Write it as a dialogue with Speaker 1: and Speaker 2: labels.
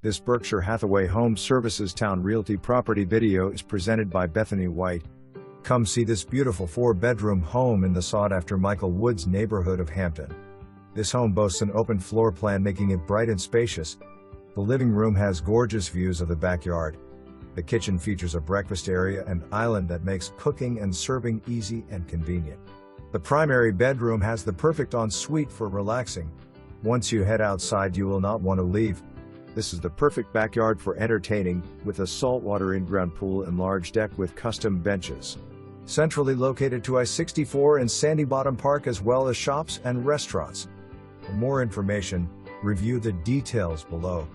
Speaker 1: This Berkshire Hathaway Home Services Towne Realty property video is presented by Bethany White. Come see this beautiful 4-bedroom home in the sought-after Michael Woods neighborhood of Hampton. This home boasts an open floor plan, making it bright and spacious. The living room has gorgeous views of the backyard. The kitchen features a breakfast area and island that makes cooking and serving easy and convenient. The primary bedroom has the perfect ensuite for relaxing. Once you head outside, you will not want to leave. This is the perfect backyard for entertaining, with a saltwater in-ground pool and large deck with custom benches. Centrally located to I-64 and Sandy Bottom Park, as well as shops and restaurants. For more information, review the details below.